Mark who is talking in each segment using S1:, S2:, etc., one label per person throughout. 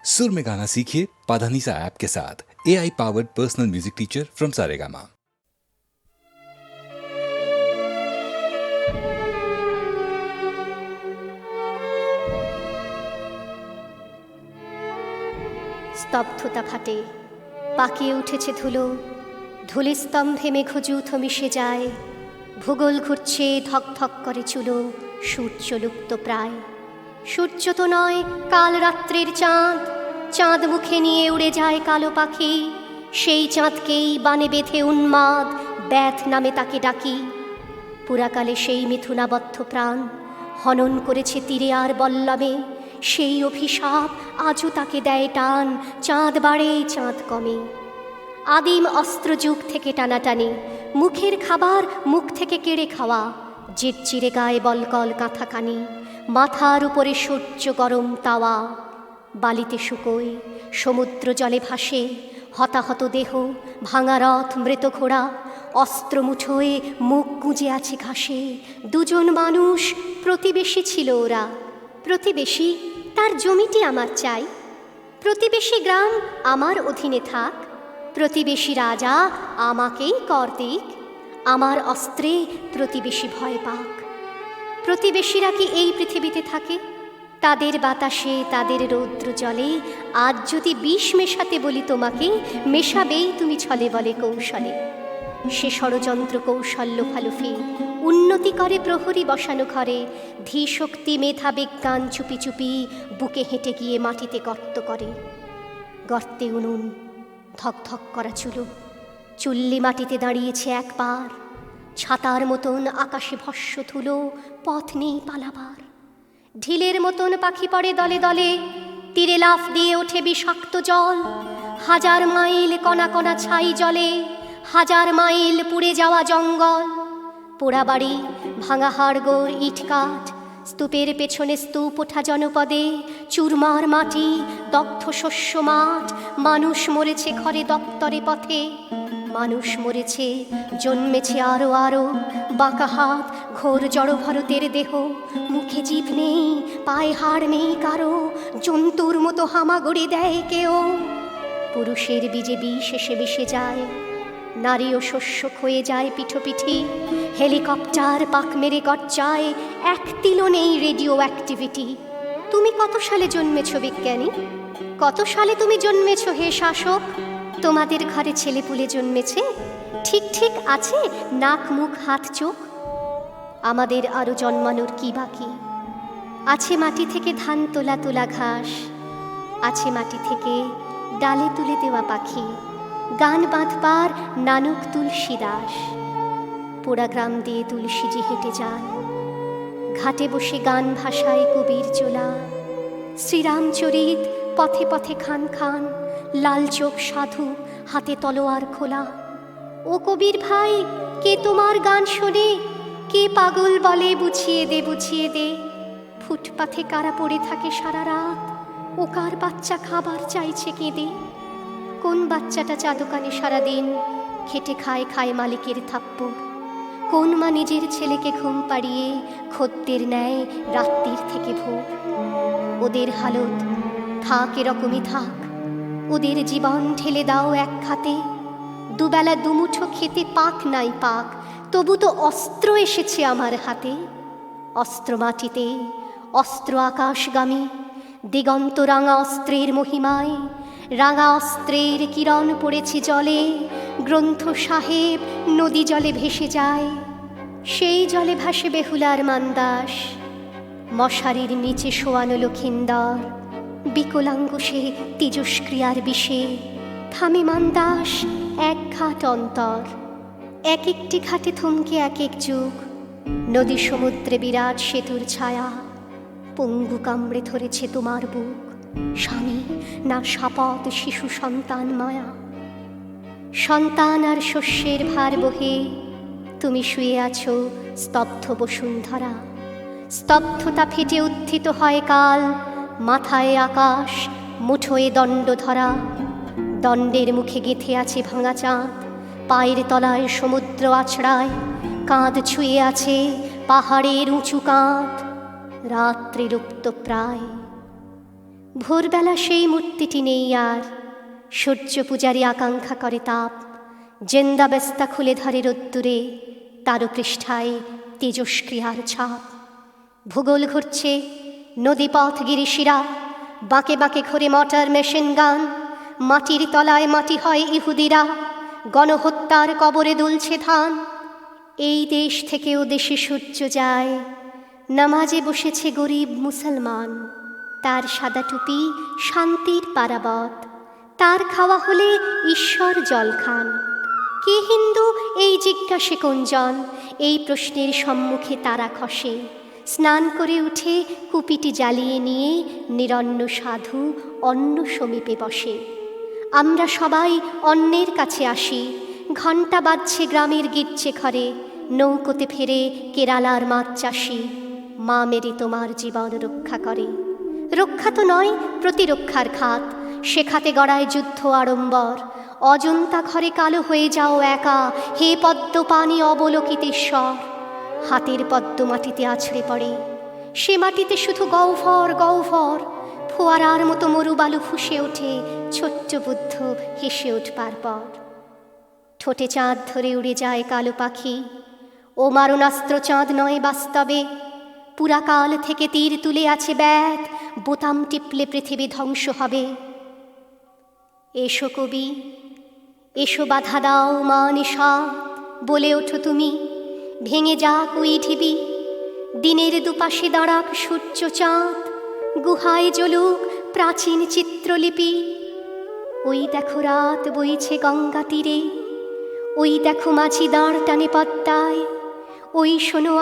S1: सुर में गाना सीखिए पाधानीसा ऐप के साथ। AI powered personal music teacher from Saregama.
S2: স্তব্ধতা ফাটে, পাকিয়ে উঠেছে ধুলো, ধূলিস্তম্ভে মেঘযূথ মিশে যায়। ভূগোল ঘুরছে, ধক ধক করে চুলো, সূর্য লুপ্ত প্রায়। সূর্য তো নয়, কাল রাত্রির চাঁদ, চাঁদ মুখে নিয়ে উড়ে যায় কালো পাখি। সেই চাঁদকেই বানে বেঁধে উন্মাদ ব্যাথ নামে তাকে ডাকি। পুরাকালে সেই মিথুনাবদ্ধ প্রাণ হনন করেছে তীরে আর বল্লমে। সেই অভিশাপ আজও তাকে দেয় টান, চাঁদ বাড়ে চাঁদ কমে। আদিম অস্ত্রযুগ থেকে টানাটানি, মুখের খাবার মুখ থেকে কেড়ে খাওয়া। চিরচিরে গায়ে বলকল কাঁথাকানি, মাথার উপরে সূর্য গরম তাওয়া। বালিতে শুকোয়, সমুদ্র জলে ভাসে, হতাহত দেহ, ভাঙা রথ, মৃত ঘোড়া। অস্ত্র মুঠোয়, মুখ গুঁজে আছে ঘাসে। দুজন মানুষ, প্রতিবেশী ছিল ওরা। প্রতিবেশী, তার জমিটি আমার চাই। প্রতিবেশী গ্রাম আমার অধীনে থাক। প্রতিবেশী রাজা আমাকেই কর দিক। আমার অস্ত্রে প্রতিবেশী ভয় পাক। প্রতিবেশীরা কি এই পৃথিবীতে থাকে? তাদের বাতাসে, তাদের রৌদ্র জলে আজ যদি বিষ মেশাতে বলি তোমাকে, মেশাবেই তুমি ছলে বলে কৌশলে। সে ষড়যন্ত্র কৌশল লোফালুফি, উন্নতি করে প্রহরী বসানো ঘরে। ধীশক্তি মেধা বিজ্ঞান চুপি চুপি বুকে হেঁটে গিয়ে মাটিতে গর্ত করে। গর্তে উনুন, ধক ধক করা চুলো, চুল্লি মাটিতে দাঁড়িয়েছে একবার। ছাতার মতন আকাশে ভস্য ধুলো, পথ নেই পালাবার। ঢিলের মতন পাখি পড়ে দলে দলে, তীরে লাফ দিয়ে ওঠে বিষাক্ত জল। হাজার মাইল কণা কণা ছাই জলে, হাজার মাইল পুড়ে যাওয়া জঙ্গল। পোড়া বাড়ি, ভাঙা হাড়গোড়, ইটকাঠ, স্তূপের পেছনে স্তূপ ওঠা জনপদে। চুরমার মাটি, দগ্ধ শস্য মাঠ। মানুষ মরেছে ঘরে দপ্তরে পথে। মানুষ মরেছে, জন্মেছে আরো আরো। বাঁকা হাত, ঘোর জড় ভরতের দেহ। মুখে জিভ নেই, পায়ে হাড় নেই কারো। জন্তুর মতো হামাগুড়ি দেয় কেউ। পুরুষের বীজে বিষ এসে মিশে যায়। নারী ও শস্য ক্ষয়ে যায় পিঠোপিঠি। হেলিকপ্টার পাক মেরে গর্জায়, এক তিলও নেই রেডিও অ্যাক্টিভিটি। তুমি কত সালে জন্মেছ বিজ্ঞানী? কত সালে তুমি জন্মেছ হে শাসক? তোমাদের ঘরে ছেলেপুলে জন্মেছে? ঠিক ঠিক আছে নাক, মুখ, হাত, চোখ? আমাদের আরো জন্মানোর কি বাকি? আছে মাটি থেকে ধান তোলা তোলা ঘাস, আছে মাটি থেকে ডালে তুলে দেওয়া পাখি। গান বাঁধবার নানক তুলসী দাস। পোড়া গ্রাম দিয়ে তুলসীজি হেঁটে যান। ঘাটে বসে গান ভাষায় কবির চোলা। শ্রীরামচরিত পথে পথে খান খান। লাল চোখ সাধু, হাতে তলোয়ার খোলা। ও কবির ভাই, কে তোমার গান শোনে? কে পাগল বলে বুঝিয়ে দে বুঝিয়ে দে। ফুটপাথে কারা পড়ে থাকে সারা রাত, ও কার বাচ্চা খাবার চাইছে কেঁদে। কোন বাচ্চাটা চা দোকানে সারাদিন খেটে খায় খায় মালিকের থাপ্পড়? কোন মা নিজের ছেলেকে ঘুম পাড়িয়ে খদ্দের নেয় রাত্রির থেকে ভোর? ওদের হালত থাক এরকমই থাক। ওদের জীবন ঢেলে দাও এক খাতে। দুবেলা দুমুঠো খেতে পাক নাই পাক, তবু তো অস্ত্র এসেছে আমার হাতে। অস্ত্র মাটিতে, অস্ত্র আকাশগামী। দিগন্ত রাঙা অস্ত্রের মহিমায়। রাঙা অস্ত্রের কিরণ পড়েছে জলে। গ্রন্থ সাহেব নদী জলে ভেসে যায়। সেই জলে ভাসে বেহুলার মান্দাস। মশারির নিচে শোয়ানো লক্ষিন্দর। বিকলাঙ্গ সে তেজস্ক্রিয়ার বিষে। থামে মান্দাস এক ঘাট অন্তর। এক একটি ঘাটে থমকে এক এক যুগ। নদী সমুদ্রে বিরাট সেতুর ছায়া। পঙ্গু কামড়ে ধরেছে তোমার বুক। স্বামী না শাপদ, শিশু সন্তান মায়া। সন্তান আর শস্যের ভার বহে তুমি শুয়ে আছো স্তব্ধ বসুন্ধরা। স্তব্ধতা ফেটে উত্থিত হয় কাল। মাথায় আকাশ, মুঠোয় দণ্ড ধরা। দণ্ডের মুখে গেঁথে আছে ভাঙা চাঁদ। পায়ের তলায় সমুদ্র আছড়ায়। কাঁধ ছুঁয়ে আছে পাহাড়ের উঁচু কাঁধ। রাত্রি লুপ্ত প্রায়। ভোরবেলা সেই মূর্তিটি নেই আর, সূর্য পূজারী আকাঙ্ক্ষা করে তাপ, জেন্দাবেস্তা খুলে ধরে রোদ্দুরে, তারও পৃষ্ঠায় তেজস্ক্রিয়ার ছাপ। ভূগোল ঘুরছে, নদীপথ গিরিশিরা, বাঁকে বাঁকে ঘোরে মটার মেশিন গান, মাটির তলায় মাটি হয় ইহুদিরা, গণহত্যার কবরে দুলছে ধান। এই দেশ থেকেও দেশে সূর্য যায়, নামাজে বসেছে গরিব মুসলমান, তার সাদা টুপি শান্তির পারাবত, তার খাওয়া হলে ঈশ্বর জল খান। কে হিন্দু এই জিজ্ঞাসে কোনজন, এই প্রশ্নের সম্মুখে তারা খসে, স্নান করে উঠে কুপিটি জ্বালিয়ে নিয়ে নিরন্ন সাধু অন্ন সমীপে বসে। আমরা সবাই অন্নের কাছে আসি, ঘণ্টা বাজছে গ্রামের গির্জে ঘরে, নৌকোতে ফেরে কেরালার মাছ চাষি, মা মেরি তোমার জীবন রক্ষা করে। রক্ষা তো নয়, প্রতিরক্ষার খাত, শেখাতে গড়ায় যুদ্ধ আড়ম্বর, অজন্তা ঘরে কালো হয়ে যাও একা, হে পদ্ম পানি অবলোকিতেশ্বর। হাতের পদ্ম মাটিতে আছড়ে পড়ে, সে মাটিতে শুধু গহ্বর গহ্বর, ফোয়ারার মতো মরুবালু ফুসে ওঠে, ছোট্ট বুদ্ধ হেসে উঠবার পর। ঠোঁটে চাঁদ ধরে উড়ে যায় কালো পাখি, ও মারণাস্ত্র চাঁদ নয় বাস্তবে, পুরাকাল থেকে তীর তুলে আছে ব্যাগ, বোতাম টিপলে পৃথিবী ধ্বংস হবে। এসো কবি, এসো বাধা দাও মা নিশাত, বলে ওঠো তুমি, ভেঙে যাক ওই ঢিবি, দিনের দুপাশে দাঁড়াক সূর্য চাঁদ, গুহায় জ্বলুক প্রাচীন চিত্রলিপি। ওই দেখো রাত বইছে গঙ্গা তীরে, ওই দেখো মাঝি দাঁড় টানে পদ্মায়, ওই শোনো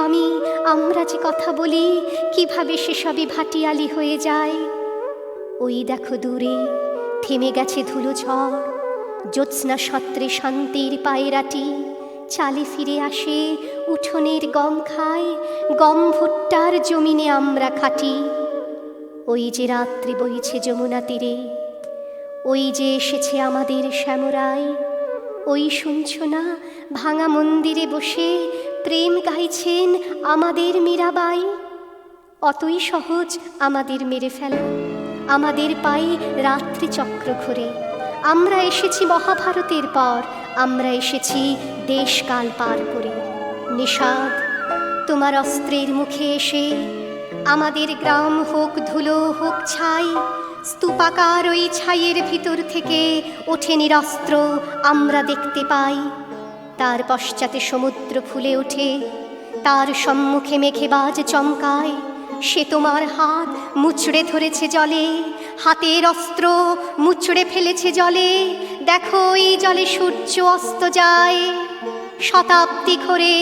S2: আমরা যে কথা বলি, কিভাবে সেসবই ভাটিয়ালি হয়ে যায়। ওই দেখো দূরে থেমে গেছে ধুলো ঝড়, জ্যোৎস্না সত্রে শান্তির পায়রাটি, চালে ফিরে আসে উঠোনের গম খায়, গম ভুট্টার জমিনে আমরা খাটি। ওই যে রাত্রি বইছে যমুনা তীরে, ওই যে এসেছে আমাদের শ্যামরাই, ওই শুনছ না ভাঙা মন্দিরে বসে প্রেম গাইছেন আমাদের মীরাবাই। অতই সহজ আমাদের মেরে ফেলা, আমাদের পাই রাত্রি চক্র ঘুরে। আমরা এসেছি মহাভারতের পর, আমরা এসেছি দেশকাল পার করে। নিষাদ তোমার অস্ত্রের মুখে এসে, আমাদের গ্রাম হোক ধুলো হোক ছাই, স্তূপাকার ওই ছাইয়ের ভিতর থেকে ওঠে নিরস্ত্র আমরা দেখতে পাই। তার পশ্চাতে সমুদ্র ফুলে ওঠে, তার সম্মুখে মেঘে বাজ চমকায়, সে তোমার হাত মুচড়ে ধরেছে জলে, হাতের অস্ত্র মুচড়ে ফেলেছে জলে। দেখো এই জলে সূর্য অস্ত যায়, শতাব্দী ঘোরে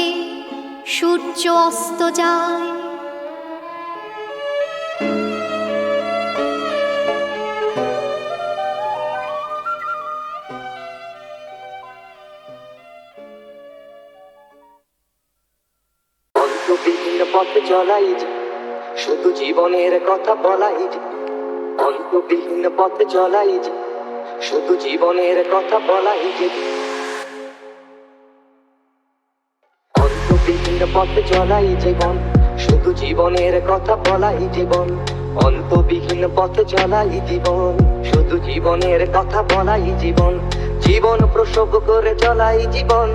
S2: সূর্য অস্ত যায়।
S3: অন্তবিহীন পথে চলাই যে, শুধু জীবনের কথা বলাই যে। অন্তবিহীন পথে চলাই যে, শুধু জীবনের কথা বলাই যে। অন্তবিহীন পথে চলাই জীবন, শুধু জীবনের কথা বলাই জীবন। অন্তবিহীন পথে চলাই জীবন, শুধু জীবনের কথা বলাই জীবন। জীবন প্রসব করে চলাই জীবন,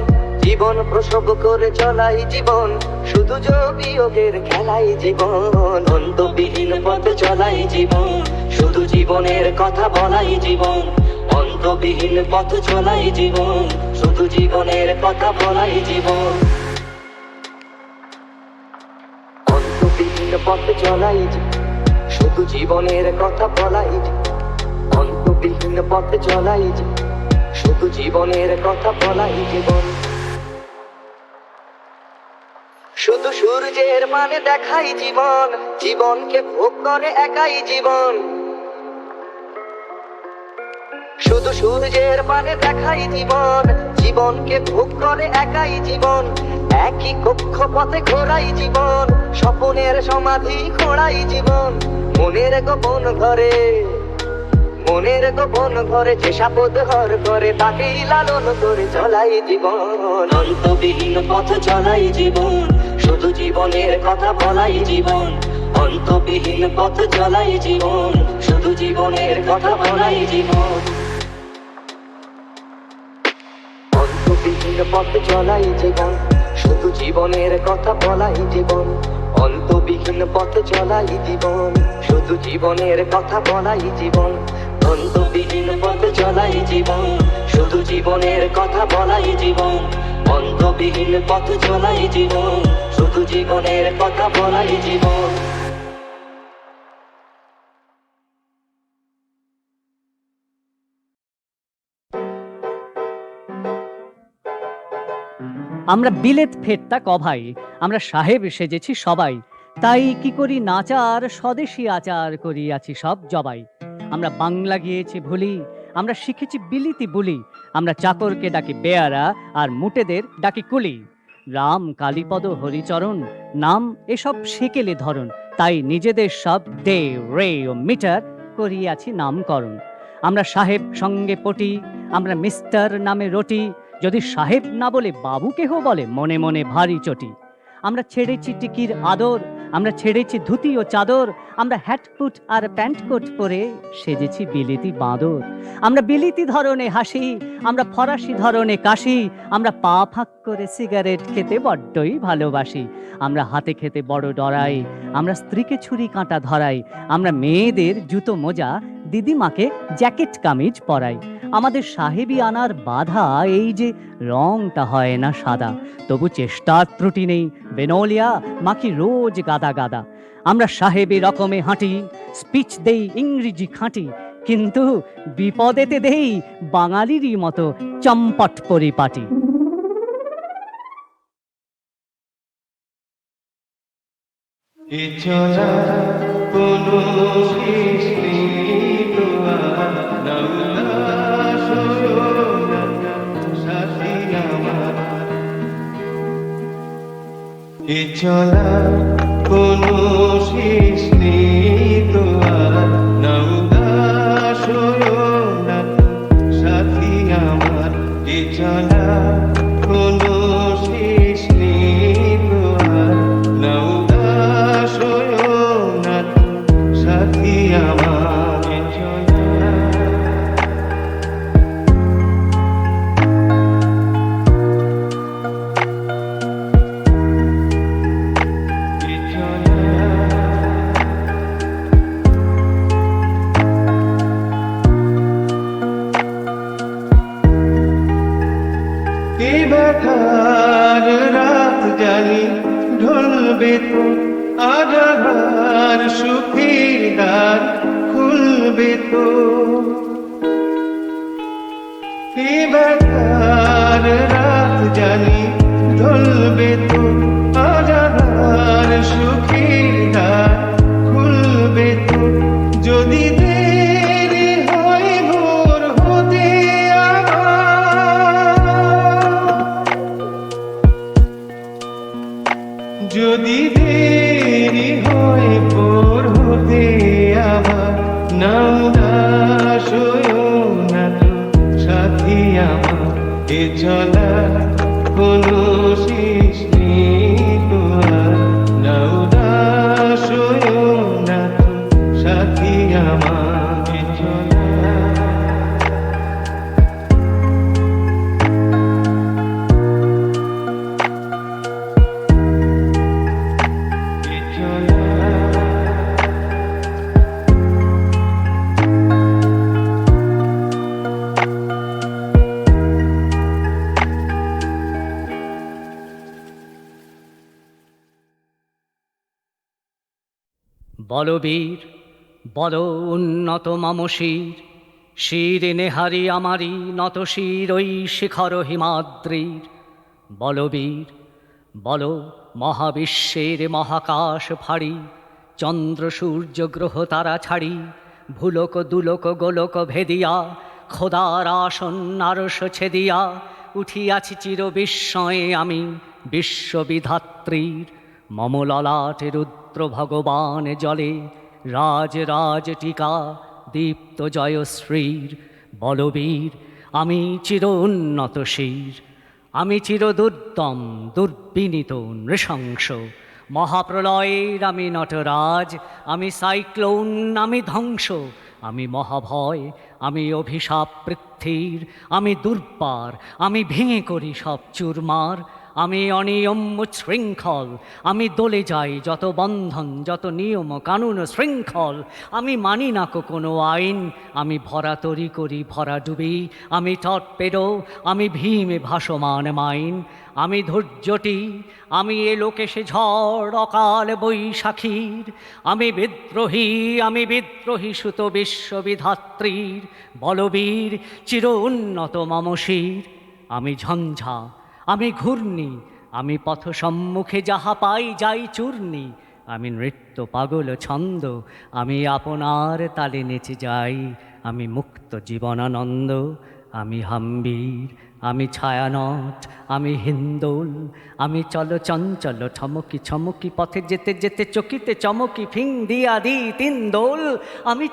S3: জীবন প্রসব করে চলাই জীবন, শুধু যোগিয়োগের খেলাই জীবন। অন্তবিহীন পথে চলাই জীবন, শুধু জীবনের কথা বলাই জীবন। অন্তবিহীন পথ চলাই জীবন, শুধু জীবনের কথা বলাই জীবন। অন্তবিহীন পথে চলাই শুধু জীবনের কথা বলাই। অন্তবিহীন পথে চলাই শুধু জীবনের কথা বলাই জীবন। শুধু সূর্যের মানে দেখাই জীবন, জীবনকে ভোগ করে একাই জীবন। শুধু সূর্যের মানে দেখাই জীবন, জীবনকে ভোগ করে একাই জীবন। একই কক্ষপথে ঘোরাই জীবন, স্বপনের সমাধি খোঁড়াই জীবন। মনের গোপন ঘরে, মনের গোপন ঘরে যে সাপদ ঘর করে, তাকেই লালন করে চলাই জীবন। অন্তবিহীন পথ চলাই জীবন, শুধু জীবনের কথা বলাই জীবন। অন্তবিহীন পথ চলাই জীবন, শুধু জীবনের কথা বলাই জীবন অন্তবিহীন পথ চলাই জীবন শুধু জীবনের কথা বলাই জীবন অন্তবিহীন পথ চলাই জীবন শুধু জীবনের কথা বলাই জীবন অন্তবিহীন পথ চলাই জীবন শুধু জীবনের কথা বলাই জীবন অন্তবিহীন পথ চলাই জীবন শুধু জীবনের কথা বলাই জীবন
S4: আমরা বিলেত ফেরতা কভাই, আমরা সাহেব সেজেছি সবাই, তাই কি করি নাচার স্বদেশী আচার করিয়াছি সব জবাই। আমরা বাংলা গিয়েছি ভুলি, আমরা শিখেছি বিলিতি বুলি, আমরা চাকরকে ডাকি বেয়ারা আর মুটেদের ডাকি কুলি। রাম কালীপদ হরিচরণ নাম এসব সেকেলে ধরন, তাই নিজেদের সব ডে রে ও মিটার করিয়াছি নামকরণ। আমরা সাহেব সঙ্গে পটি, আমরা মিস্টার নামে রটি, যদি সাহেব না বলে বাবু কেহ বলে মনে মনে ভারী চটি। আমরা ছেড়েছি টিকির আদর, আমরা ছেড়েছি ধুতি ও চাদর, আমরা হ্যাটকুট আর প্যান্ট কোট পরে সেজেছি বিলিতি বাঁদর। আমরা বিলিতি ধরনে হাসি, আমরা ফরাসি ধরনে কাশি, আমরা পা ফাঁক করে সিগারেট খেতে বড্ডই ভালোবাসি। আমরা হাতে খেতে বড় ডরাই, আমরা স্ত্রীকে ছুরি কাঁটা ধরাই, আমরা মেয়েদের জুতো মোজা দিদিমাকে জ্যাকেট কামিজ পরাই। আমাদের সাহেবী আনার বাধা এই যে রংটা হয় না সাদা, তবু চেষ্টার ত্রুটি নেই, বেনোলিয়া মাখি রোজ গাদা গাদা। আমরা সাহেবী রকমে হাঁটি, স্পিচ দেই ইংরেজি খাঁটি, কিন্তু বিপদেতে দেই বাঙালিরই মতো চম্পট পরিপাটি।
S5: চলা কোনো শেষ নেই তো আর নৌদাস না সাথী আমার এ চলা কোনো শেষ নেই তো আর নৌদাস না সাথী আমার এ চলা ব্যথার রাত জানি ঢলবে তো আধার সুখের দ্বার খুলবে তো ব্যথার রাত জানি ঢলবে তো আধার সুখের দ্বার খুলবে তো যদি দেরি হয় ভোর হতে যদি দেরি হয় ভোর হতে আবার নৌদাস না তো সাথী আমার এ চলা কোনো শেষ নেই তো আর নৌদাস না তো সাথী আমার এ চলা
S4: বলবীর বল উন্নত মামশির, শির নেহারি আমারি নত শির ওই শিখর হিমাদ্রির। বলবীর বল মহাবিশ্বের মহাকাশ ফাড়ি, চন্দ্র সূর্য গ্রহ তারা ছাড়ি, ভুলোক দুলোক গোলোক ভেদিয়া, খোদার আসন আরশ ছেদিয়া, উঠিয়াছি চির বিস্ময়ে আমি বিশ্ববিধাত্রীর। মম ললাটে রুদ্র ভগবান জলে, রাজ রাজ টিকা দীপ্ত জয়শ্রীর। বলবীর আমি চির উন্নত শির, আমি চির দুর্দম দুর্বিনীত নৃশংস, মহাপ্রলয়ের আমি নটরাজ, আমি সাইক্লোন, আমি ধ্বংস, আমি মহাভয়, আমি অভিশাপ পৃথ্বীর, আমি দুর্বার, আমি ভেঙে করি সব চুরমার, আমি অনিয়ম উচ্ছৃঙ্খল, আমি দলে যাই যত বন্ধন, যত নিয়ম কানুন শৃঙ্খল, আমি মানি না কোনো আইন, আমি ভরা তরি করি ভরা ডুবি, আমি টর্পেডো, আমি ভীমে ভাসমান মাইন, আমি ধৈর্যটি, আমি এ লোকেশে ঝড় অকাল বৈশাখীর, আমি বিদ্রোহী সুত বিশ্ববিধাত্রীর, বলবীর চির উন্নত মমশির, আমি ঝঞ্ঝা, আমি ঘূর্ণি, আমি পথ সম্মুখে যাহা পাই যাই চূর্ণি, আমি নৃত্য পাগল ছন্দ, আমি আপনার তালে নেচে যাই, আমি মুক্ত জীবনানন্দ, আমি হাম্বীর, আমি ছায়ানট, আমি হিন্দোল, আমি চঞ্চল ঠমকি ছমকি পথে যেতে যেতে চকিতে চমকি ফিং দিয়া দি তিন দোল, আমি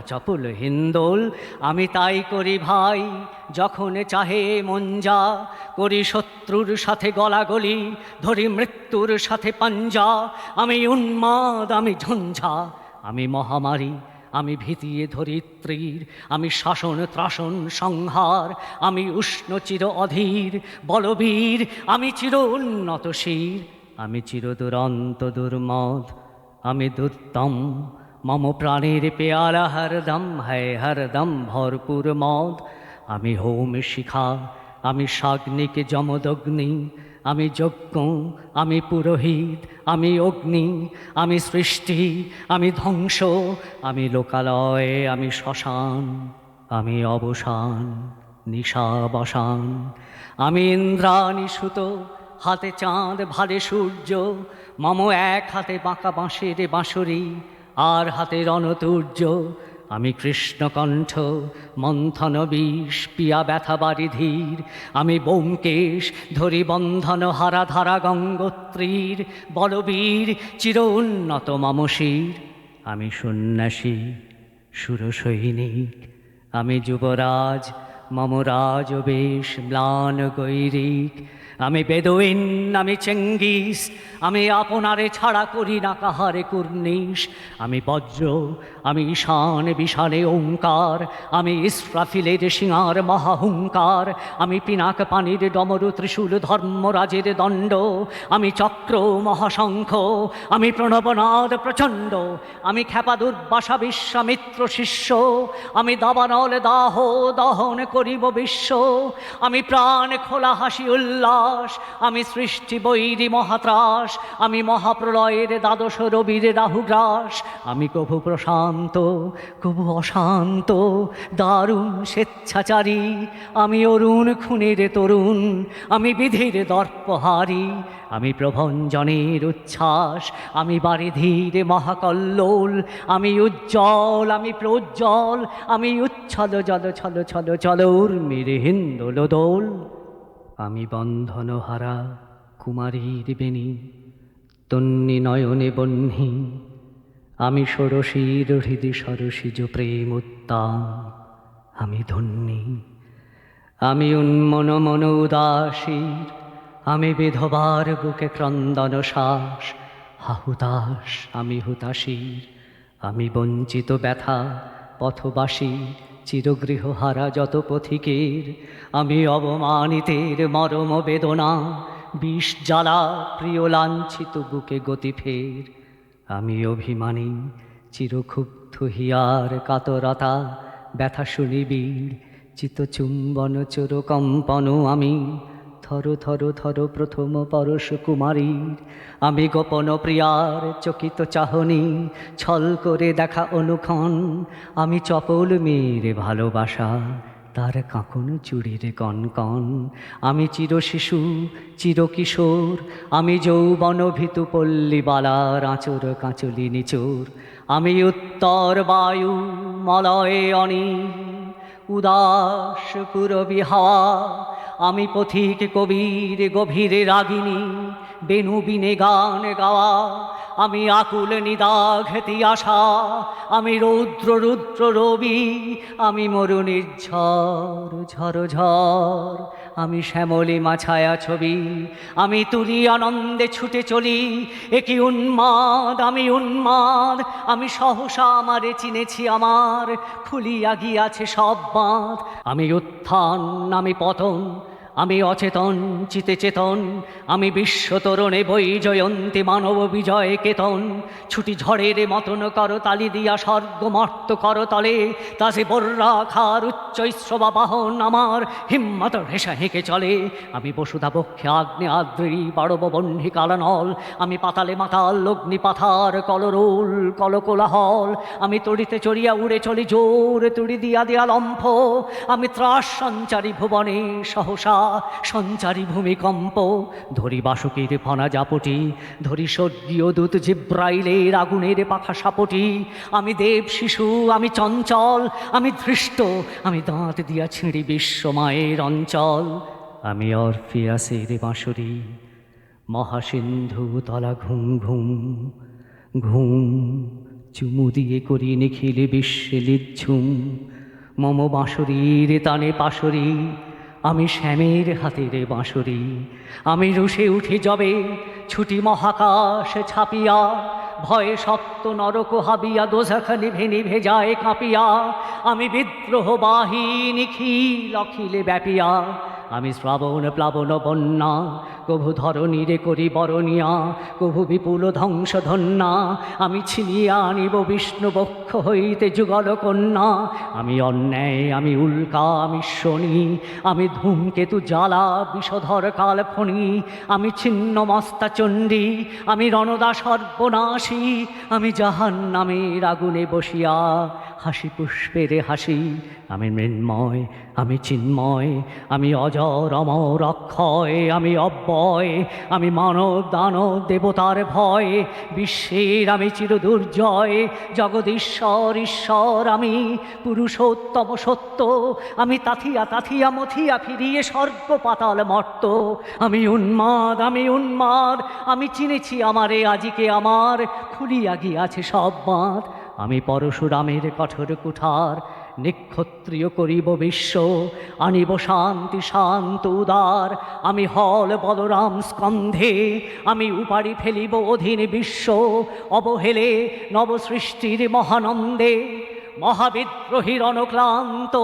S4: চপল হিন্দোল, আমি তাই করি ভাই যখন চাহে মন যা, করি শত্রুর সাথে গলাগলি, ধরি মৃত্যুর সাথে পাঞ্জা, আমি উন্মাদ, আমি ঝঞ্ঝা, আমি মহামারী, আমি ভীতিয়ে ধরিত্রীর, আমি শাসন ত্রাসন সংহার, আমি উষ্ণ চির অধীর বলবীর, আমি চির উন্নত শির, আমি চির দুরন্ত দুর্মদ, আমি দুর্দম, মম প্রাণের পেয়ালা হরদম হ্যায় হরদম ভরপুর মদ, আমি হোম শিখা, আমি সাগ্নিক যমদগ্নি, আমি যজ্ঞ, আমি পুরোহিত, আমি অগ্নি, আমি সৃষ্টি, আমি ধ্বংস, আমি লোকালয়, আমি শ্মশান, আমি অবসান, নিশাবসান, আমি ইন্দ্রাণী সুত, হাতে চাঁদ ভালে সূর্য, মম এক হাতে বাঁকা বাঁশের বাঁশরি, আর হাতে রণতুর্য, আমি কৃষ্ণকণ্ঠ, মন্থন বিষ পিয়া ব্যথা বারিধীর, আমি ব্যোমকেশ, ধরি বন্ধন হারা ধারা গঙ্গোত্রীর, বলবীর চির উন্নত মমশির, আমি সন্ন্যাসী সুরসৈনিক, আমি যুবরাজ, মম রাজবেশ ম্লান গৈরিক, আমি বেদুইন, আমি চেঙ্গিস, আমি আপনারে ছাড়া করি না কাহারে কুর্নিশ, আমি বজ্র, আমি ঈশান বিশানে ওঙ্কার, আমি ইসরাফিলের সিঙার মহাহুঙ্কার, আমি পিনাক পানির ডমরু ত্রিশূল ধর্মরাজের দণ্ড, আমি চক্র মহাশঙ্খ, আমি প্রণবনাদ প্রচণ্ড, আমি খ্যাপা দুর্বাসা বিশ্বামিত্র শিষ্য, আমি দাবানল দাহ দহন করিব বিশ্ব, আমি প্রাণ খোলা হাসি উল্লাস, আমি সৃষ্টি বৈরী মহাত্রাস, আমি মহাপ্রলয়ের দ্বাদশ রবির রাহুগ্রাস, আমি কভু প্রশান্ত কভু অশান্ত দারুণ স্বেচ্ছাচারী, আমি অরুণ খুনের তরুণ, আমি বিধির দর্পহারী, আমি প্রভঞ্জনের উচ্ছ্বাস, আমি বারিধির মহাকল্লোল, আমি উজ্জ্বল, আমি প্রজ্জ্বল, আমি উচ্ছল জল ছল ছল চল উর্মির হিন্দোল দোল, আমি বন্ধনহারা কুমারীর বেণী, তন্নি নয়নে বহ্নি, আমি ষোড়শীর হৃদি সরসিজ প্রেম উত্তাম, আমি ধন্যী, আমি উন্মন মন উদাসীর, আমি বিধবার বুকে ক্রন্দন শ্বাস, হাহুতাস, আমি হুতাশীর, আমি বঞ্চিত ব্যথা পথবাসী, চিরগৃহহারা যত পথিকের, আমি অবমানিতের মরম বেদনা, বিষ জ্বালা প্রিয় লাঞ্ছিত বুকে গতি ফের, আমি অভিমানী চিরক্ষুব্ধ হিয়ার কাতরতা, ব্যথা শুনিবীর চিত্তচুম্বন চোর কম্পন, আমি থর থর থর প্রথম পরশ কুমারীর, আমি গোপন প্রিয়ার চকিত চাহনি, ছল করে দেখা অনুক্ষণ, আমি চপল মেয়ের ভালোবাসা, তার কাঁকন চুড়ির কনকন, আমি চির শিশু চিরকিশোর, আমি যৌবন ভীতু পল্লীবালার আঁচর কাঁচলি নিচোর, আমি উত্তর বায়ু মলয়ে অনিল, উদাস পুরবী হাওয়া, আমি পথিক কবির গভীরে রাগিনী, বেণু বিনে গান গাওয়া, আমি আকুল নিদাঘেতি আশা, আমি রৌদ্র রুদ্র রবি, আমি মরুনির ঝড় ঝড় ঝড়, আমি শ্যামলী মাছায়া ছবি, আমি তুলি আনন্দে ছুটে চলি, একই উন্মাদ আমি উন্মাদ, আমি সহসা আমারে চিনেছি আমার, খুলিয়া গিয়াছে সব বাঁধ, আমি উত্থান আমি পতন, আমি অচেতন চিতে চেতন, আমি বিশ্বতরণে বই জয়ন্তী মানব বিজয় কেতন, ছুটি ঝড়ের মতন করতালি দিয়া স্বর্গমর্ত করতলে, তাজে বর্রা খার উচ্চ শ্রবা বাহন আমার হিম্মত ভেসা হেঁকে চলে, আমি বসুধা বক্ষে আগ্নে আদ্রি বাড়ব বহ্নি কালানল, আমি পাতালে মাতাল অগ্নি পাথার কলরোল কলকোলাহল, আমি তড়িতে চড়িয়া উড়ে চলি জোর তুড়ি দিয়া দিয়া লম্ফ, আমি ত্রাস সঞ্চারী ভুবনে সহসা সঞ্চারী ভূমিকম্প, ধরি বাসুকীর ফনা জাপটি, ধরি স্বর্গীয় দূত জিব্রাইলের আগুনের পাখা সাপটি, আমি দেব শিশু আমি চঞ্চল, আমি ধৃষ্ট আমি দাঁত দিয়া ছিঁড়ি বিশ্বমায়ের অঞ্চল, আমি অরফিয়াসের বাঁশরি, মহাসিন্ধু তলা ঘুম ঘুম ঘুম, চুমু দিয়ে করি নিখিল বিশ্বে লিচ্ছুম, মম বাঁশরীর তানে পাশরি, আমি শ্যামের হাতের বাঁশরি, আমি রুষে উঠি যবে ছুটি মহাকাশ ছাপিয়া, ভয়ে সপ্ত নরক হাবিয়া দোজখ নিভে নিভে যায় কাঁপিয়া, আমি বিদ্রোহ বাহিনী নিখিল অখিলে ব্যাপিয়া, আমি শ্রাবণ প্লাবন বন্যা, কভু ধরণীরে করি বরণিয়া, কভু বিপুল ধ্বংস ধন্যা, আমি ছিনিয়া আনিব বিষ্ণু বক্ষ হইতে যুগল কন্যা, আমি অন্যায় আমি উল্কা আমি শনি, আমি ধূমকেতু জ্বালা বিষধর কাল ফণি, আমি ছিন্ন মস্তা চণ্ডী, আমি রণদা সর্বনাশী, আমি জাহান্নামের আগুনে বসিয়া হাসি পুষ্পের হাসি, আমি মৃন্ময় আমি চিন্ময়, আমি অজর অমর অক্ষয়, আমি অব্যয়, আমি মানব দানব দেবতার ভয়, বিশ্বের আমি চিরদুর্জয়, জগদীশ্বর ঈশ্বর আমি পুরুষোত্তম সত্য, আমি তাথিয়া তাথিয়া মথিয়া ফিরিয়ে স্বর্গ পাতাল মর্ত, আমি উন্মাদ আমি চিনেছি আমারে আজিকে আমার, খুলিয়া গিয়াছে সব বাঁধ, আমি পরশুরামের কঠোর কুঠার, নিক্ষত্রিয় করিব বিশ্ব, আনিব শান্তি শান্ত উদার, আমি হল বলরাম স্কন্ধে, আমি উপাড়ি ফেলিব অধীন বিশ্ব, অবহেলে নবসৃষ্টির মহানন্দে, মহাবিদ্রোহীর অনক্লান্ত,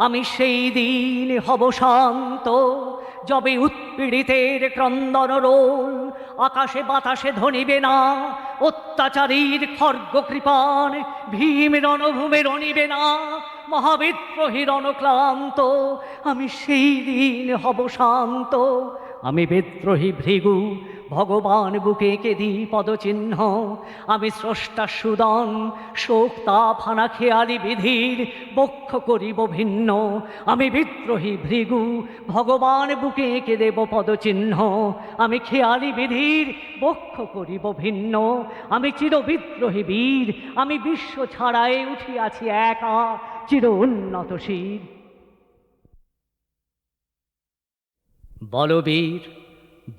S4: আমি সেই দিন হব শান্ত, যবে উৎপীড়িতের ক্রন্দন রোল আকাশে বাতাসে ধ্বনিবে না, অত্যাচারীর খর্গ কৃপান ভীম রণভূমে রণিবে না, মহাবিদ্রোহীর অনক্লান্ত, আমি সেই দিন হব শান্ত, আমি বিদ্রোহী ভৃগু ভগবান বুকে কেদি পদচিহ্ন, আমি স্রষ্টা সুদন শোক তাপ হানা খেয়ালি বিধির বক্ষ করিব ভিন্ন, আমি বিদ্রোহী ভৃগু ভগবান বুকে এঁকে দেব পদচিহ্ন, আমি খেয়ালি বিধির বক্ষ করিব ভিন্ন, আমি চির বিদ্রোহী বীর, আমি বিশ্ব ছাড়াই উঠিয়াছি একা চির উন্নত শির। বলবীর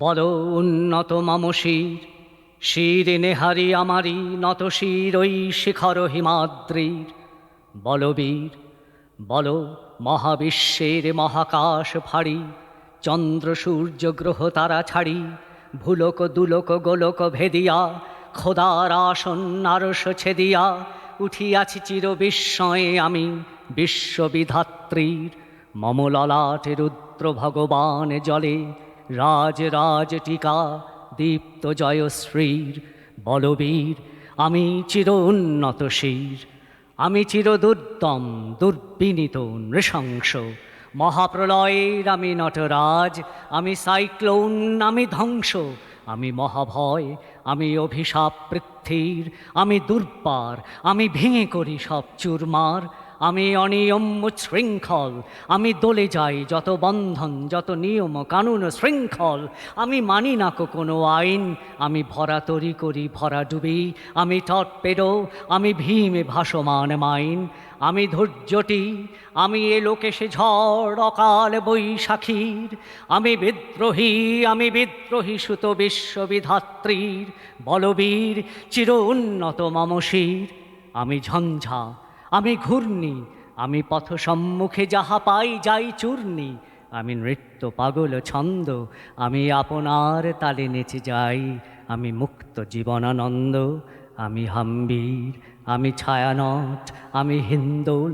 S4: বল উন্নত মামশির, শির নেহারি আমারি নত শির ওই শিখর হিমাদ্রির, বলবীর বল মহাবিশ্বের মহাকাশ ফাড়ি, চন্দ্র সূর্য গ্রহ তারা ছাড়ি, ভুলোক দুলোক গোলোক ভেদিয়া, খোদার আসন আরশ ছেদিয়া, উঠিয়াছি চির বিস্ময়ে আমি বিশ্ববিধাত্রীর, মম ললাটে রুদ্র ভগবান জলে, রাজ রাজ টিকা দীপ্ত জয়শ্রীর, বলবীর আমি চির উন্নত শির, আমি চির দুর্দম দুর্বিনীত নৃশংস, মহাপ্রলয়ের আমি নটরাজ, আমি সাইক্লোন আমি ধ্বংস, আমি মহাভয় আমি অভিশাপ পৃথ্বীর, আমি দুর্বার আমি ভেঙে করি সব চুরমার, আমি অনিয়ম উচ্ছৃঙ্খল, আমি দলে যাই যত বন্ধন, যত নিয়ম কানুন শৃঙ্খল। আমি মানি না কোনো আইন, আমি ভরা তরি করি ভরা ডুবি। আমি টর্পেডো, আমি ভীমে ভাসমান মাইন। আমি ধৈর্যটি, আমি এ লোকেশে ঝড় অকাল বৈশাখীর। আমি বিদ্রোহী সুত বিশ্ববিধাত্রীর বলবীর চির উন্নত মমশির। আমি ঝঞ্ঝা, আমি ঘূর্ণি, আমি পথ সম্মুখে যাহা পাই যাই চূর্ণি। আমি নৃত্য পাগল ছন্দ, আমি আপনার তালে নেচে যাই। আমি মুক্ত জীবনানন্দ, আমি হাম্বীর, আমি ছায়ানট, আমি হিন্দোল।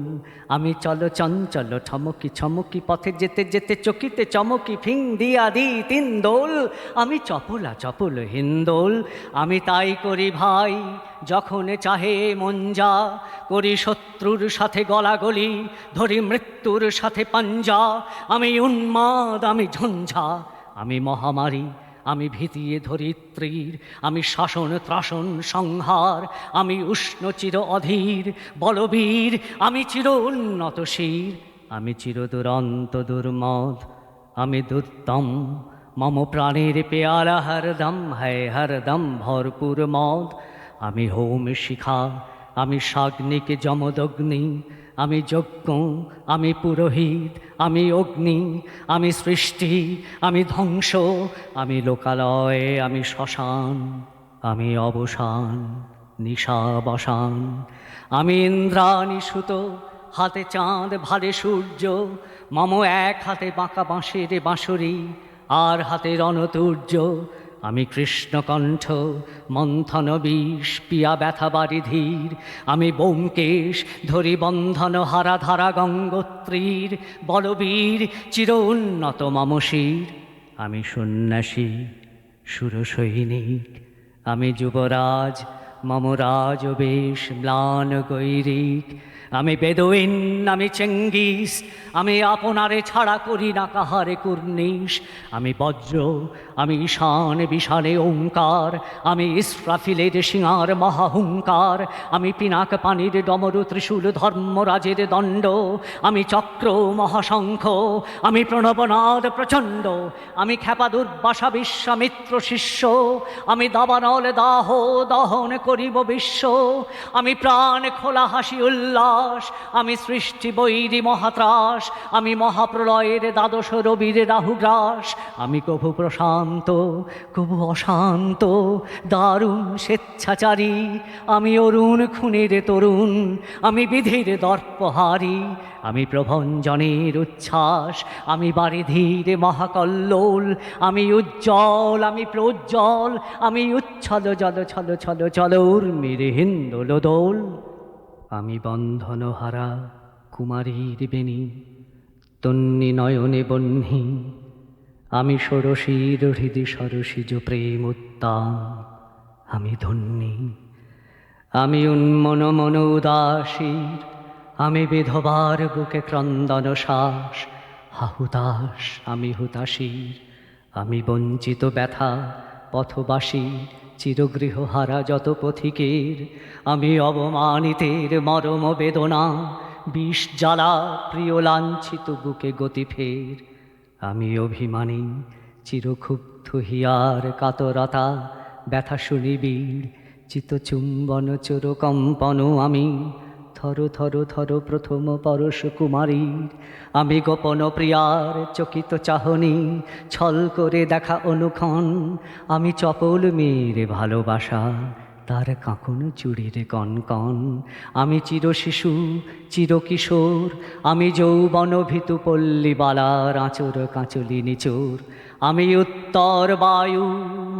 S4: আমি চঞ্চল ঠমকি ছমকি পথে যেতে যেতে চকিতে চমকি ফিং দিয়া দি তিন দোল। আমি চপল হিন্দোল, আমি তাই করি ভাই যখন চাহে মন যা। করি শত্রুর সাথে গলাগলি, ধরি মৃত্যুর সাথে পাঞ্জা। আমি উন্মাদ, আমি ঝঞ্ঝা, আমি মহামারী, আমি ভীতিয়ে ধরিত্রীর। আমি শাসন ত্রাসন সংহার, আমি উষ্ণ চির অধীর বলবীর। আমি চির উন্নত শির, আমি চির দুরন্ত দুর্মদ, আমি দুর্দম। মম প্রাণের পেয়ালা হরদম হ্যায় হরদম ভরপুর মদ। আমি হোম শিখা, আমি সাগ্নিক যমদগ্নি। আমি যজ্ঞ, আমি পুরোহিত, আমি অগ্নি। আমি সৃষ্টি, আমি ধ্বংস, আমি লোকালয়, আমি শ্মশান। আমি অবসান, নিশাবসান। আমি ইন্দ্রাণী সুত, হাতে চাঁদ ভালে সূর্য। মম এক হাতে বাঁকা বাঁশের বাঁশরি, আর হাতে রণতুর্য। আমি কৃষ্ণকণ্ঠ, মন্থন বিষ পিয়া ব্যথা বাড়ি ধীর। আমি ব্যোমকেশ, ধরি বন্ধন হারা ধারা গঙ্গোত্রীর বলবীর চির উন্নত মমশির। আমি সন্ন্যাসী, সুরসৈনিক, আমি যুবরাজ, মম রাজবেশ ম্লান গৈরিক। আমি বেদুইন, আমি চেঙ্গিস, আমি আপনারে ছাড়া করি না কাহারে কুর্নিশ। আমি বজ্র, আমি ঈশান বিশালে ওঙ্কার। আমি ইসরাফিলের সিঙার মহাহুঙ্কার। আমি পিনাক পানির ডমরু ত্রিশূল ধর্মরাজের দণ্ড। আমি চক্র মহাশঙ্খ, আমি প্রণবনাদ প্রচণ্ড। আমি খ্যাপা দুর্বাসা বিশ্বামিত্র শিষ্য। আমি দাবানল দাহ দহন করিব বিশ্ব। আমি প্রাণ খোলা হাসি উল্লাস, আমি সৃষ্টি বৈরী মহাত্রাস। আমি মহাপ্রলয়ের দ্বাদশ রবির রাহুগ্রাস। আমি কভু প্রশান্ত, কভু অশান্ত, দারুণ স্বেচ্ছাচারী। আমি অরুণ খুনের তরুণ, আমি বিধির দর্পহারী। আমি প্রভঞ্জনের উচ্ছ্বাস, আমি বারিধির মহাকল্লোল। আমি উজ্জ্বল, আমি প্রজ্জ্বল, আমি উচ্ছল জল ছল ছল চল উর্মির হিন্দোল দোল। আমি বন্ধনহারা কুমারীর বেণী, তন্নি নয়নে বহ্নি। আমি ষোড়শীর হৃদি সরসিজ প্রেম উত্তান, আমি ধন্যী। আমি উন্মন মন উদাসীর, আমি বিধবার বুকে ক্রন্দন শ্বাস। হাহুতাস, আমি হুতাশীর, আমি বঞ্চিত ব্যথা পথবাসী। চিরগৃহহারা যত পথিকের, আমি অবমানিতের মরম বেদনা। বিষ জ্বালা প্রিয় লাঞ্ছিত বুকে গতি ফের। আমি অভিমানী, চিরক্ষুব্ধ হিয়ার কাতরতা। ব্যথা শুনিবীর, চিতচুম্বন চোর কম্পন। আমি থর থর থর প্রথম পরশ কুমারীর। আমি গোপন প্রিয়ার চকিত চাহনি, ছল করে দেখা অনুক্ষণ। আমি চপল মেয়ের ভালোবাসা, তার কাঁকন চুড়ির কনকন। আমি চির শিশু, চিরকিশোর, আমি যৌবন ভীতু পল্লীবালার আঁচর কাঁচলি নিচোর। আমি উত্তর বায়ু,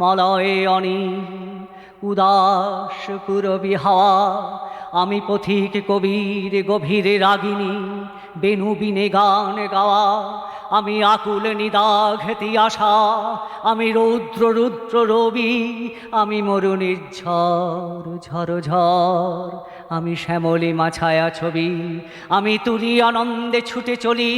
S4: মলয়ে অনিল, উদাস পুরবী হাওয়া। আমি পথিক কবির গভীর রাগিনী, বেণু বিনে গান গাওয়া। আমি আকুল নিদাঘেতি আশা, আমি রৌদ্র রুদ্র রবি। আমি মরুনির ঝড় ঝড় ঝড়, আমি শ্যামলী মাছায়া ছবি। আমি তুলি আনন্দে ছুটে চলি,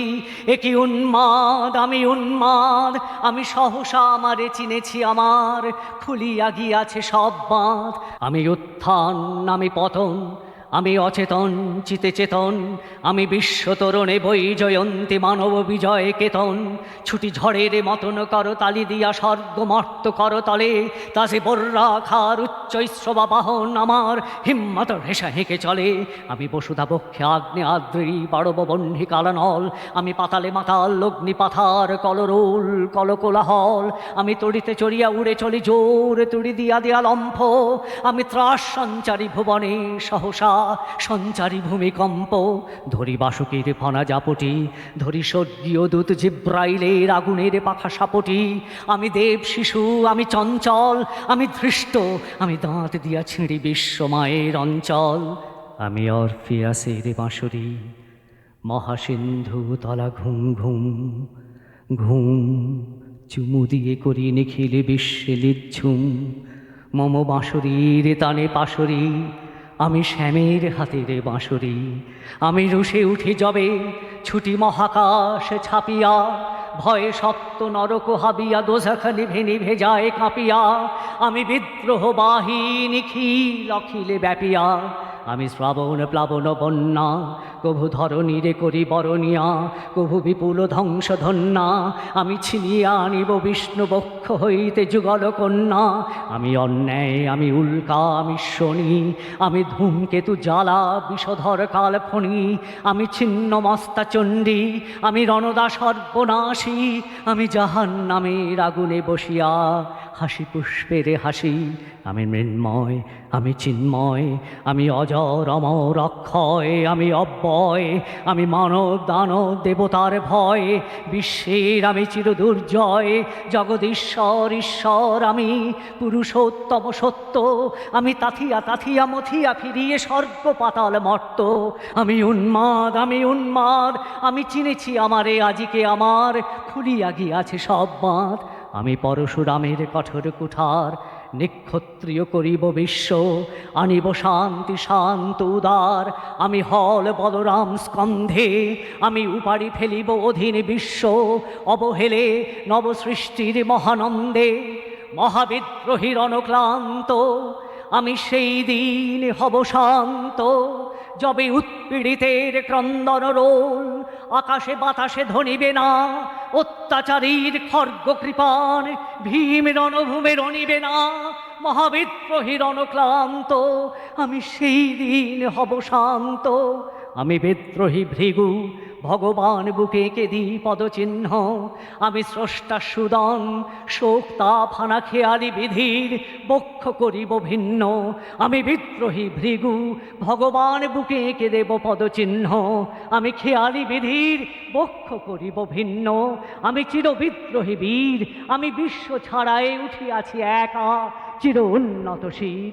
S4: একি উন্মাদ, আমি উন্মাদ। আমি সহসা আমারে চিনেছি আমার, খুলিয়া গিয়াছে সব বাঁধ। আমি উত্থান, আমি পতন, আমি অচেতন চিতে চেতন, আমি বিশ্বতরণে বই জয়ন্তী মানব বিজয় কেতন। ছুটি ঝড়ের মতন করতালি দিয়া স্বর্গ মর্ত করতলে, তাজে বর্রা খার উচ্চ ইস্রবা বাহন আমার হিম্মত ভেসা হেঁকে চলে। আমি বসুধা বক্ষে আগ্নে আদ্রি বাড়ব বহ্নি কালানল, আমি পাতালে মাতাল অগ্নি পাথার কলরোল কলকোলাহল। আমি তড়িতে চড়িয়া উড়ে চলি জোর তুড়ি দিয়া দিয়া লম্ফ, আমি ত্রাস সঞ্চারী ভুবনে সহসা সঞ্চারী ভূমিকম্প। ধরি বাসুকীর ফনা জাপটি, ধরি স্বর্গীয় দূত জিব্রাইলের আগুনের পাখা সাপটি। আমি দেব শিশু, আমি চঞ্চল, আমি ধৃষ্ট, আমি দাঁত দিয়া ছিঁড়ি বিশ্বমায়ের অঞ্চল। আমি অরফিয়াসের বাঁশরি, মহাসিন্ধু তলা ঘুম ঘুম ঘুম, চুমু দিয়ে করি নিখিল বিশ্বে লিচ্ছুম। মম বাঁশরীর তানে পাশরি, আমি শ্যামের হাতের বাঁশরি। আমি রুষে উঠি যবে ছুটি মহাকাশ ছাপিয়া, ভয়ে সপ্ত নরক হাবিয়া দোজাখা নিভে নিভে যায় কাঁপিয়া। আমি বিদ্রোহ বাহী নিখিল অখিলে ব্যাপিয়া, আমি শ্রাবণ প্লাবন বন্যা, কভু ধরণীরে করি বরণিয়া, কভু বিপুল ধ্বংস ধন্যা। আমি ছিনিয়ে আনিব বিষ্ণু বক্ষ হইতে যুগল কন্যা। আমি অন্যায়, আমি উল্কা, আমি শনি, আমি ধূমকেতু জ্বালা বিষধর কালফণি। আমি ছিন্ন মস্তা চণ্ডী, আমি রণদা সর্বনাশী। আমি জাহান্নামের আগুনে বসিয়া হাসি পুষ্পের হাসি। আমি মৃন্ময়, আমি চিন্ময়, আমি অজর অমর অক্ষয়, আমি অব্যয়, আমি মানব দানব দেবতার ভয়। বিশ্বের আমি চির দুর্জয়, জগদীশ্বর ঈশ্বর আমি পুরুষোত্তম সত্য। আমি তাথিয়া তাথিয়া মথিয়া ফিরিয়ে স্বর্গ পাতাল মর্ত। আমি উন্মাদ, আমি উন্মাদ, আমি চিনেছি আমারে আজিকে আমার, খুলিয়া গিয়াছে সব বাঁধ। আমি পরশুরামের কঠোর কুঠার, নিক্ষত্রিয় করিব বিশ্ব, আনিব শান্তি শান্ত উদার। আমি হল বলরাম স্কন্ধে, আমি উপাড়ি ফেলিব অধীন বিশ্ব, অবহেলে নবসৃষ্টির মহানন্দে। মহাবিদ্রোহীর অনক্লান্ত, আমি সেই দিন হব শান্ত, যবে উৎপীড়িতের ক্রন্দন রোল আকাশে বাতাসে ধ্বনিবে না। অত্যাচারীর খর্গ কৃপান ভীম রণভূমে রণিবে না। মহাবিদ্রোহীর অনক্লান্ত, আমি সেই দিন হব শান্ত। আমি বিদ্রোহী ভৃগু, ভগবান বুকে কেদি পদচিহ্ন। আমি স্রষ্টা সুদন, শোক তাপ হানা খেয়ালি বিধির বক্ষ করিব ভিন্ন। আমি বিদ্রোহী ভৃগু, ভগবান বুকে এঁকে দেব পদচিহ্ন। আমি খেয়ালি বিধির বক্ষ করিব ভিন্ন। আমি চির বিদ্রোহী বীর, আমি বিশ্ব ছাড়াই উঠিয়াছি একা চির উন্নত শির।